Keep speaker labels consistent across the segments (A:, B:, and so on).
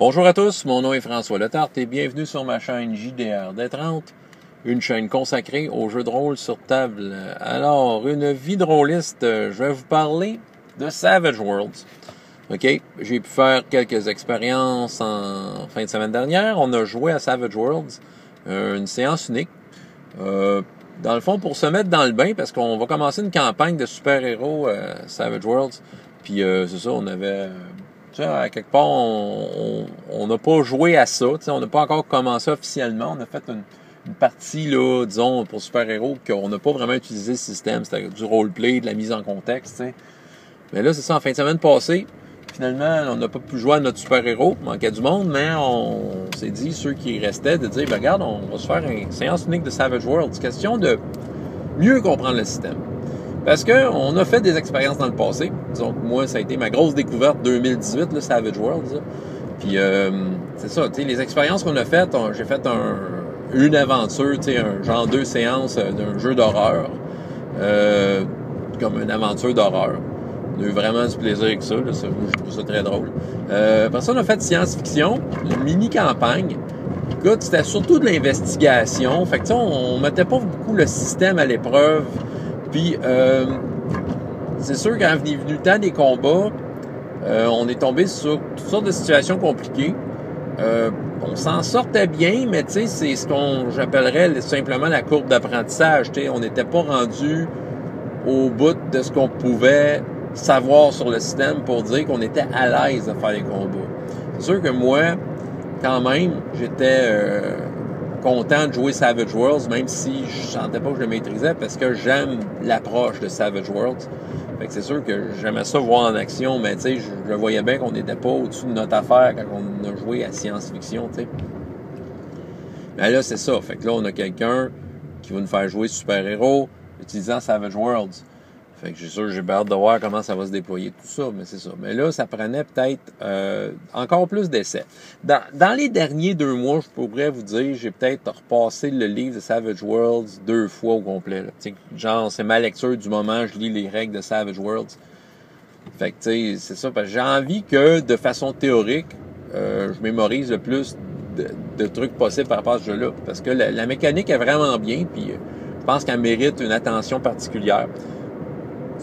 A: Bonjour à tous, mon nom est François Letarte et bienvenue sur ma chaîne JDR D30, une chaîne consacrée aux jeux de rôle sur table. Alors, une vie de rôliste, je vais vous parler de Savage Worlds. OK, j'ai pu faire quelques expériences en fin de semaine dernière. On a joué à Savage Worlds, une séance unique. Dans le fond, pour se mettre dans le bain, parce qu'on va commencer une campagne de super-héros Savage Worlds. Puis c'est ça, on avait... Tu sais, à quelque part, on n'a pas joué à ça. Tu sais, on n'a pas encore commencé officiellement. On a fait une partie, là, disons, pour super-héros, qu'on n'a pas vraiment utilisé le système. C'était du roleplay, de la mise en contexte, tu sais. Mais là, c'est ça, en fin de semaine passée, finalement, on n'a pas pu jouer à notre super-héros. Il manquait du monde, mais on s'est dit, ceux qui restaient, de dire, ben, regarde, on va se faire une séance unique de Savage Worlds. C'est question de mieux comprendre le système. Parce que on a fait des expériences dans le passé. Disons que moi, ça a été ma grosse découverte 2018, là, Savage Worlds. Là. Puis c'est ça, tu sais, les expériences qu'on a faites, j'ai fait une aventure, tu sais, un genre 2 séances d'un jeu d'horreur. Comme une aventure d'horreur. On a eu vraiment du plaisir avec ça, là, je trouve ça très drôle. Après ça, on a fait science-fiction, une mini-campagne. Écoute, c'était surtout de l'investigation. Fait que tu sais, on mettait pas beaucoup le système à l'épreuve. Puis, c'est sûr, quand est venu le temps des combats, on est tombé sur toutes sortes de situations compliquées. On s'en sortait bien, mais tu sais, c'est ce qu'on j'appellerais simplement la courbe d'apprentissage. Tu sais, on n'était pas rendu au bout de ce qu'on pouvait savoir sur le système pour dire qu'on était à l'aise de faire les combats. C'est sûr que moi, quand même, j'étais... content de jouer Savage Worlds, même si je sentais pas que je le maîtrisais, parce que j'aime l'approche de Savage Worlds. Fait que c'est sûr que j'aimais ça voir en action, mais tu sais, je voyais bien qu'on n'était pas au-dessus de notre affaire quand on a joué à science-fiction, tu sais. Mais là, c'est ça. Fait que là, on a quelqu'un qui va nous faire jouer super-héros utilisant Savage Worlds. Fait que j'ai sûr, j'ai hâte de voir comment ça va se déployer tout ça, mais c'est ça. Mais là, ça prenait peut-être encore plus d'essais. Dans les derniers 2 mois, je pourrais vous dire, j'ai peut-être repassé le livre de Savage Worlds 2 fois au complet. Là. Genre, c'est ma lecture du moment, je lis les règles de Savage Worlds. Fait que, tu sais, c'est ça, parce que j'ai envie que, de façon théorique, je mémorise le plus de trucs possibles par rapport à ce jeu-là. Parce que la mécanique est vraiment bien, puis je pense qu'elle mérite une attention particulière.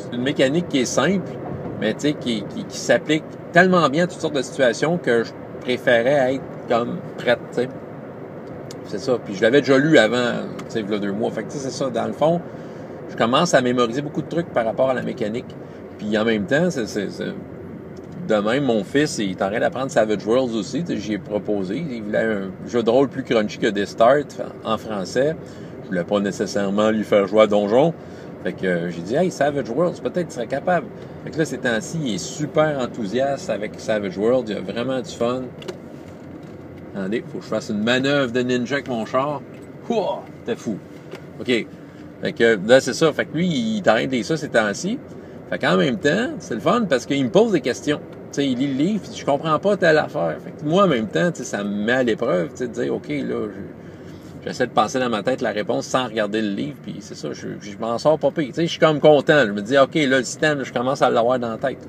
A: C'est une mécanique qui est simple, mais tu sais, qui s'applique tellement bien à toutes sortes de situations que je préférais être comme prête, tu sais. C'est ça. Puis je l'avais déjà lu avant, tu sais, il y a 2 mois. Fait que tu sais, c'est ça. Dans le fond, je commence à mémoriser beaucoup de trucs par rapport à la mécanique. Puis en même temps, de même, mon fils, il est en train d'apprendre Savage Worlds aussi. J'y ai proposé. Il voulait un jeu de rôle plus crunchy que des Start en français. Je voulais pas nécessairement lui faire jouer à Donjon. Fait que j'ai dit, hey, Savage Worlds, peut-être tu serais capable. Fait que là, ces temps-ci, il est super enthousiaste avec Savage Worlds. Il a vraiment du fun. Attendez, faut que je fasse une manœuvre de ninja avec mon char. Ouah, c'était fou. OK. Fait que là, c'est ça. Fait que lui, il est en train de lire ça ces temps-ci. Fait qu'en même temps, c'est le fun parce qu'il me pose des questions. Tu sais, il lit le livre, je comprends pas telle affaire. Fait que moi, en même temps, tu sais, ça me met à l'épreuve, tu sais, de dire, OK, là, j'essaie de penser dans ma tête la réponse sans regarder le livre, puis c'est ça, je m'en sors pas pire. Tu sais, je suis comme content. Je me dis, OK, là, le système, je commence à l'avoir dans la tête.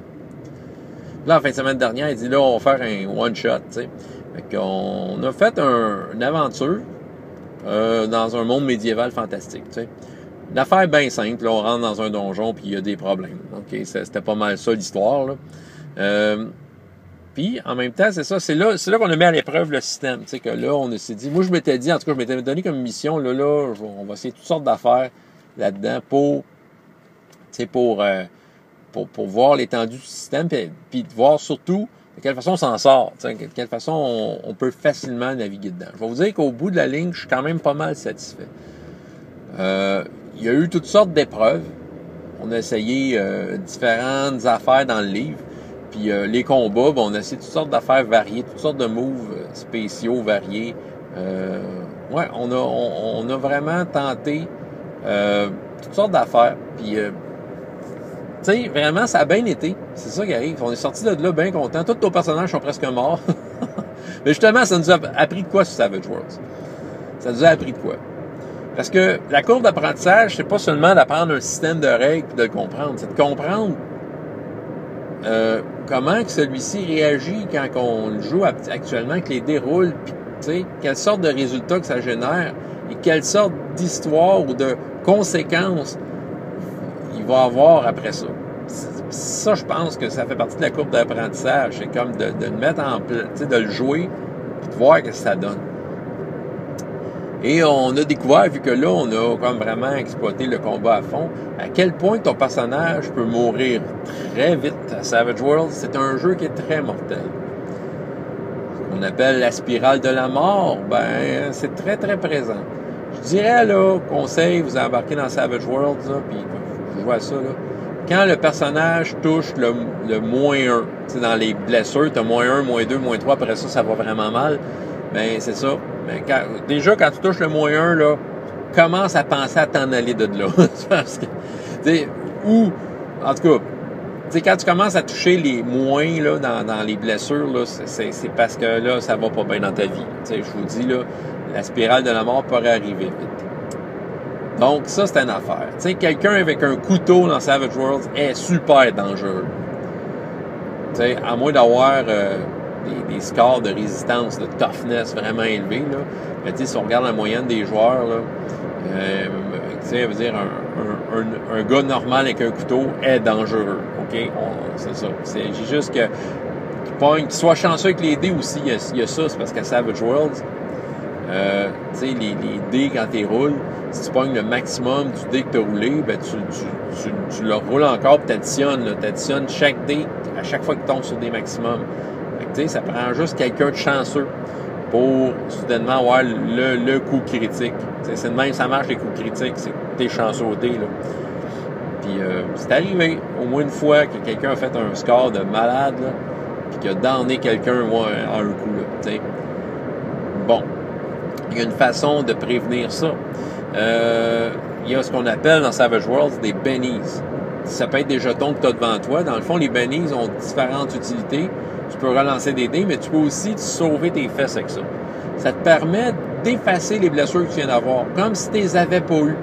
A: Là, en fin de semaine dernière, il dit, là, on va faire un one-shot, tu sais. Fait qu'on a fait une aventure dans un monde médiéval fantastique, tu sais. Une affaire bien simple, là, on rentre dans un donjon, puis il y a des problèmes. OK, c'était pas mal ça, l'histoire, là. Puis, en même temps, c'est ça, c'est là qu'on a mis à l'épreuve le système. Tu sais, que là, on s'est dit, moi, je m'étais dit, en tout cas, je m'étais donné comme mission, là, on va essayer toutes sortes d'affaires là-dedans pour voir l'étendue du système, puis de voir surtout de quelle façon on s'en sort, de quelle façon on peut facilement naviguer dedans. Je vais vous dire qu'au bout de la ligne, je suis quand même pas mal satisfait. Il y a eu toutes sortes d'épreuves. On a essayé différentes affaires dans le livre. Puis les combats, on a essayé toutes sortes d'affaires variées, toutes sortes de moves spéciaux variés. Ouais, on a vraiment tenté toutes sortes d'affaires. Puis, tu sais, vraiment, ça a bien été. C'est ça qui arrive. On est sortis de là bien contents. Tous nos personnages sont presque morts. Mais justement, ça nous a appris de quoi sur Savage Worlds? Ça nous a appris de quoi? Parce que la courbe d'apprentissage, c'est pas seulement d'apprendre un système de règles et de le comprendre. C'est de comprendre comment que celui-ci réagit quand on le joue actuellement, que les dés roulent, puis tu sais, quelle sorte de résultats que ça génère et quelle sorte d'histoire ou de conséquences il va avoir après ça. Ça, je pense que ça fait partie de la courbe d'apprentissage. C'est comme de le mettre en place, de le jouer, puis de voir ce que ça donne. Et on a découvert, vu que là, on a comme vraiment exploité le combat à fond, à quel point ton personnage peut mourir très vite à Savage Worlds. C'est un jeu qui est très mortel. Ce qu'on appelle la spirale de la mort, ben, c'est très, très présent. Je dirais, là, conseil, vous embarquez dans Savage Worlds, là, puis vous jouez à ça, là. Quand le personnage touche le moins 1, tu sais, dans les blessures, tu as moins 1, moins 2, moins 3, après ça, ça va vraiment mal. Ben, c'est ça. Ben, déjà, quand tu touches le moins 1, là, commence à penser à t'en aller de là. Parce que, ou, en tout cas, quand tu commences à toucher les moins là, dans les blessures, là, c'est parce que là, ça va pas bien dans ta vie. Je vous dis, là, la spirale de la mort pourrait arriver vite. Donc, ça, c'est une affaire. Quelqu'un avec un couteau dans Savage Worlds est super dangereux. À moins d'avoir des scores de résistance, de toughness vraiment élevés, là. Mais si on regarde la moyenne des joueurs, là, veut dire un gars normal avec un couteau est dangereux. OK? C'est ça. C'est juste que qu'il soit chanceux avec les dés aussi, il y a ça, c'est parce qu'à Savage Worlds, les dés, quand tu roules, si tu pognes le maximum du dé que tu as roulé, ben tu le roules encore et tu additionnes chaque dé à chaque fois que tu tombes sur des maximums. Fait que, ça prend juste quelqu'un de chanceux pour soudainement avoir le coup critique. C'est de même, ça marche les coups critiques, c'est que tu es chanceux au dé. Là. Puis c'est arrivé au moins une fois que quelqu'un a fait un score de malade, là, puis qu'il a damné quelqu'un en un coup. Là, t'sais. Bon, il y a une façon de prévenir ça. Il y a ce qu'on appelle dans Savage Worlds des bennies. Ça peut être des jetons que tu as devant toi. Dans le fond, les bennies ont différentes utilités. Tu peux relancer des dés, mais tu peux aussi te sauver tes fesses avec ça. Ça te permet d'effacer les blessures que tu viens d'avoir, comme si tu les avais pas eues.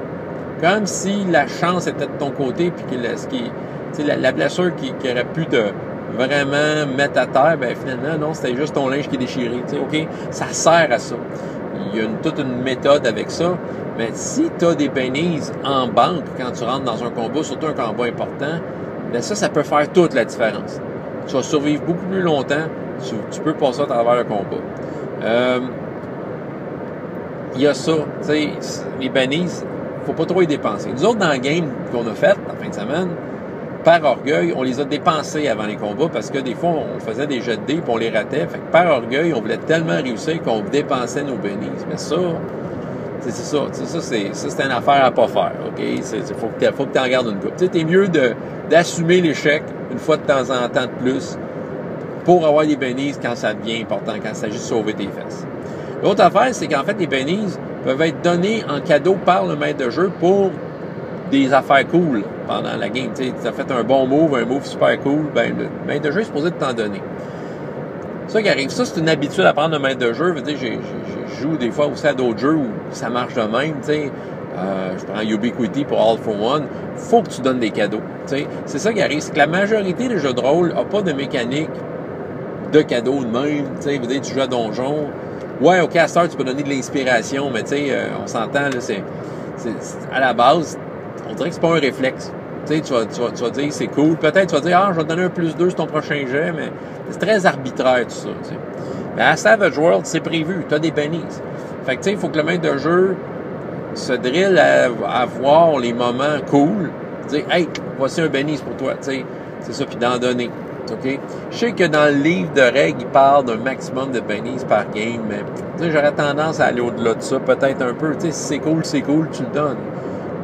A: Comme si la chance était de ton côté, puis que la blessure qui aurait pu te vraiment mettre à terre, ben finalement, non, c'était juste ton linge qui est déchiré. OK? Ça sert à ça. Il y a toute une méthode avec ça. Mais si tu as des bennies en banque quand tu rentres dans un combat, surtout un combat important, bien ça peut faire toute la différence. Tu vas survivre beaucoup plus longtemps. Tu peux passer à travers le combat. Il y a ça. Tu sais, les bennies, faut pas trop y dépenser. Nous autres, dans le game qu'on a fait en fin de semaine, par orgueil, on les a dépensés avant les combats parce que des fois, on faisait des jets de dés et on les ratait. Fait que par orgueil, on voulait tellement réussir qu'on dépensait nos bennies. Mais ça, c'est ça. C'est une affaire à pas faire. OK? Faut que tu en gardes une coupe. Tu sais, t'es mieux d'assumer l'échec une fois de temps en temps de plus pour avoir des bennies quand ça devient important, quand il s'agit de sauver tes fesses. L'autre affaire, c'est qu'en fait, les bennies peuvent être donnés en cadeau par le maître de jeu pour des affaires cool pendant la game. Tu as fait un bon move, un move super cool, ben le maître de jeu est supposé t'en donner. Ça qui arrive, ça c'est une habitude à prendre le maître de jeu. Je joue des fois aussi à d'autres jeux où ça marche de même. Je prends Ubiquity pour All for One. Faut que tu donnes des cadeaux. C'est ça qui arrive, c'est que la majorité des jeux de rôle n'a pas de mécanique de cadeaux de même. Tu joues à donjon. Ouais, OK, à cette heure, tu peux donner de l'inspiration, mais on s'entend, là, c'est à la base, on dirait que c'est pas un réflexe. Tu vas dire, c'est cool. Peut-être, tu vas dire, je vais te donner un +2 sur ton prochain jet, mais c'est très arbitraire, tout ça. T'sais. Mais à Savage World, c'est prévu. Tu as des bennies. Fait que, il faut que le maître de jeu se drille à voir les moments cool. Dire, hey, voici un bennies pour toi. C'est ça, puis d'en donner. OK? Je sais que dans le livre de règles, il parle d'un maximum de bennies par game, mais j'aurais tendance à aller au-delà de ça, peut-être un peu. Si c'est cool, tu le donnes.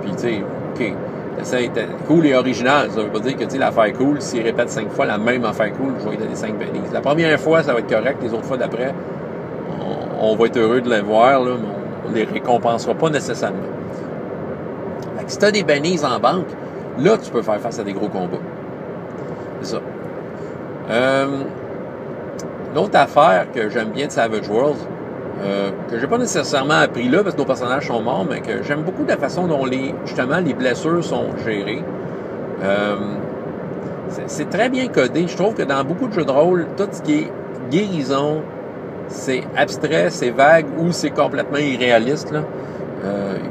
A: Puis, OK, c'est cool et original. Ça veut pas dire que l'affaire cool, s'il répète 5 fois la même affaire cool, je vais lui donner 5 bennies. La première fois, ça va être correct. Les autres fois d'après, on va être heureux de les voir, là, mais on ne les récompensera pas nécessairement. Fait que si tu as des bennies en banque, là, tu peux faire face à des gros combats. C'est ça. L'autre affaire que j'aime bien de Savage Worlds, que j'ai pas nécessairement appris là parce que nos personnages sont morts, mais que j'aime beaucoup de la façon dont les blessures sont gérées. c'est très bien codé. Je trouve que dans beaucoup de jeux de rôle, tout ce qui est guérison, c'est abstrait, c'est vague ou c'est complètement irréaliste, là.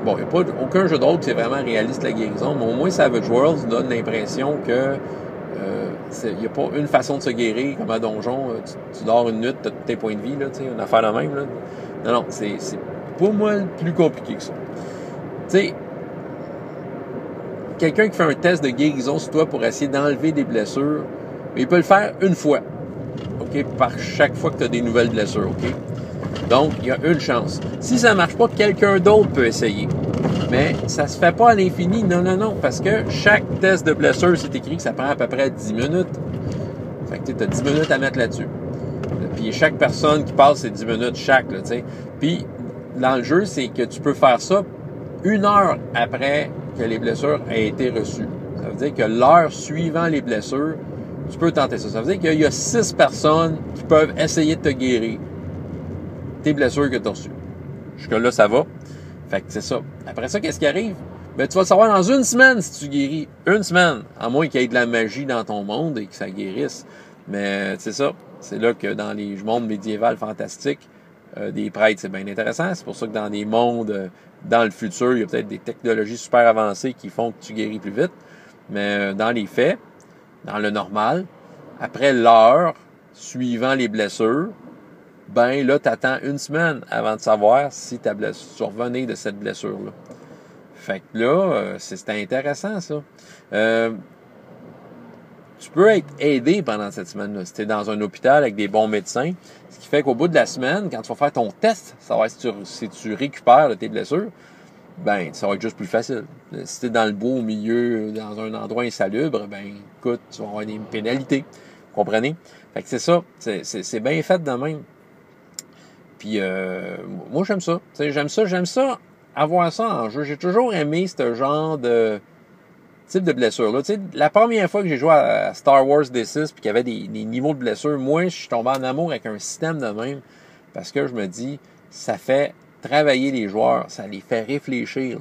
A: Bon, il n'y a pas aucun jeu de rôle qui c'est vraiment réaliste, la guérison, mais au moins Savage Worlds donne l'impression que il n'y a pas une façon de se guérir comme à donjon. Tu dors une nuit, tu as tous tes points de vie, là, une affaire de même. Là. Non, c'est pour moi plus compliqué que ça. Tu sais, quelqu'un qui fait un test de guérison sur toi pour essayer d'enlever des blessures, mais il peut le faire une fois. OK? Par chaque fois que tu as des nouvelles blessures. OK? Donc, il y a une chance. Si ça ne marche pas, quelqu'un d'autre peut essayer. Mais ça se fait pas à l'infini. Non. Parce que chaque test de blessure, c'est écrit que ça prend à peu près 10 minutes. Fait que tu as 10 minutes à mettre là-dessus. Puis chaque personne qui passe, c'est 10 minutes chaque. Là, t'sais. Puis dans le jeu, c'est que tu peux faire ça 1 heure après que les blessures aient été reçues. Ça veut dire que l'heure suivant les blessures, tu peux tenter ça. Ça veut dire qu'il y a 6 personnes qui peuvent essayer de te guérir tes blessures que tu as reçues. Jusque-là, ça va. Fait que c'est ça. Après ça, qu'est-ce qui arrive? Ben, tu vas le savoir dans 1 semaine si tu guéris. 1 semaine. À moins qu'il y ait de la magie dans ton monde et que ça guérisse. Mais c'est ça. C'est là que dans les mondes médiévals fantastiques, des prêtres, c'est bien intéressant. C'est pour ça que dans des mondes, dans le futur, il y a peut-être des technologies super avancées qui font que tu guéris plus vite. Mais dans les faits, dans le normal, après l'heure suivant les blessures, ben là, tu attends 1 semaine avant de savoir si tu revenais de cette blessure-là. Fait que là, c'est intéressant, ça. Tu peux être aidé pendant cette semaine-là. Si tu es dans un hôpital avec des bons médecins, ce qui fait qu'au bout de la semaine, quand tu vas faire ton test, savoir si tu récupères de tes blessures, ben ça va être juste plus facile. Si tu es dans le bois, au milieu, dans un endroit insalubre, ben écoute, tu vas avoir des pénalités. Vous comprenez? Fait que c'est ça. C'est bien fait de même. Puis moi, j'aime ça. J'aime ça, avoir ça en jeu. J'ai toujours aimé ce genre de type de blessure-là. La première fois que j'ai joué à Star Wars D6 puis qu'il y avait des niveaux de blessure, moi, je suis tombé en amour avec un système de même parce que je me dis, ça fait travailler les joueurs, ça les fait réfléchir.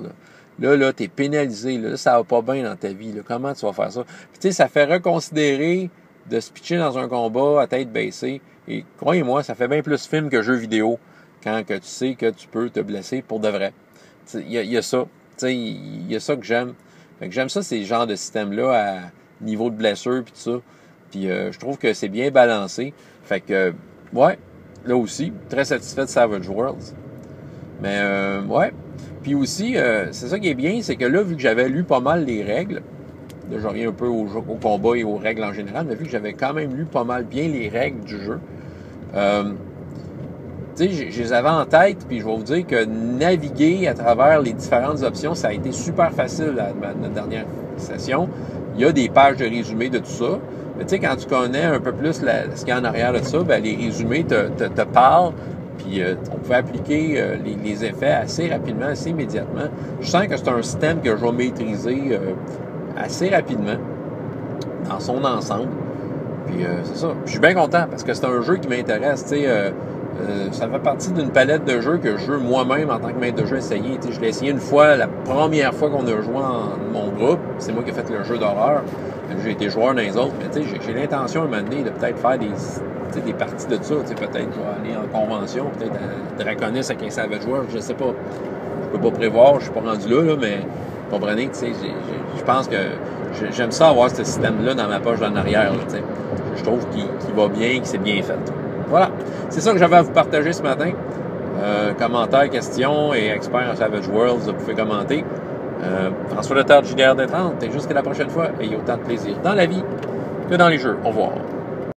A: Là t'es pénalisé. Là, ça va pas bien dans ta vie. Là. Comment tu vas faire ça? Puis ça fait reconsidérer de se pitcher dans un combat à tête baissée. Et croyez-moi, ça fait bien plus film que jeu vidéo quand que tu sais que tu peux te blesser pour de vrai. Il y a ça. Il y a ça que j'aime. Fait que j'aime ça, ces genres de systèmes-là à niveau de blessure puis tout ça. Puis je trouve que c'est bien balancé. Fait que, ouais, là aussi, très satisfait de Savage Worlds. Mais, ouais. Puis aussi, c'est ça qui est bien, c'est que là, vu que j'avais lu pas mal les règles, là, je reviens un peu au combat et aux règles en général, mais vu que j'avais quand même lu pas mal bien les règles du jeu, tu sais, je les avais en tête, puis je vais vous dire que naviguer à travers les différentes options, ça a été super facile à notre dernière session. Il y a des pages de résumé de tout ça. Mais tu sais, quand tu connais un peu plus ce qu'il y a en arrière de ça, ben, les résumés te parlent, puis on peut appliquer les effets assez rapidement, assez immédiatement. Je sens que c'est un système que je vais maîtriser assez rapidement dans son ensemble. Puis c'est ça. Puis, je suis bien content parce que c'est un jeu qui m'intéresse. Tu sais, ça fait partie d'une palette de jeux que je joue moi-même en tant que maître de jeu essayé. Tu sais, je l'ai essayé une fois, la première fois qu'on a joué en mon groupe. C'est moi qui ai fait le jeu d'horreur. J'ai été joueur dans les autres, mais tu sais, j'ai l'intention à un moment donné de peut-être faire des parties de ça. Tu sais, peut-être aller en convention, peut-être à Draconis avec un Savage Worlds, je sais pas. Je peux pas prévoir, je suis pas rendu là, mais vous comprenez, tu sais, je pense que j'aime ça avoir ce système-là dans ma poche en arrière, tu sais. Je trouve qu'il va bien, que c'est bien fait. Voilà. C'est ça que j'avais à vous partager ce matin. Commentaires, questions et experts en Savage Worlds, vous pouvez commenter. François Letard, JDR Détente, et jusqu'à la prochaine fois, ayez autant de plaisir dans la vie que dans les jeux. Au revoir.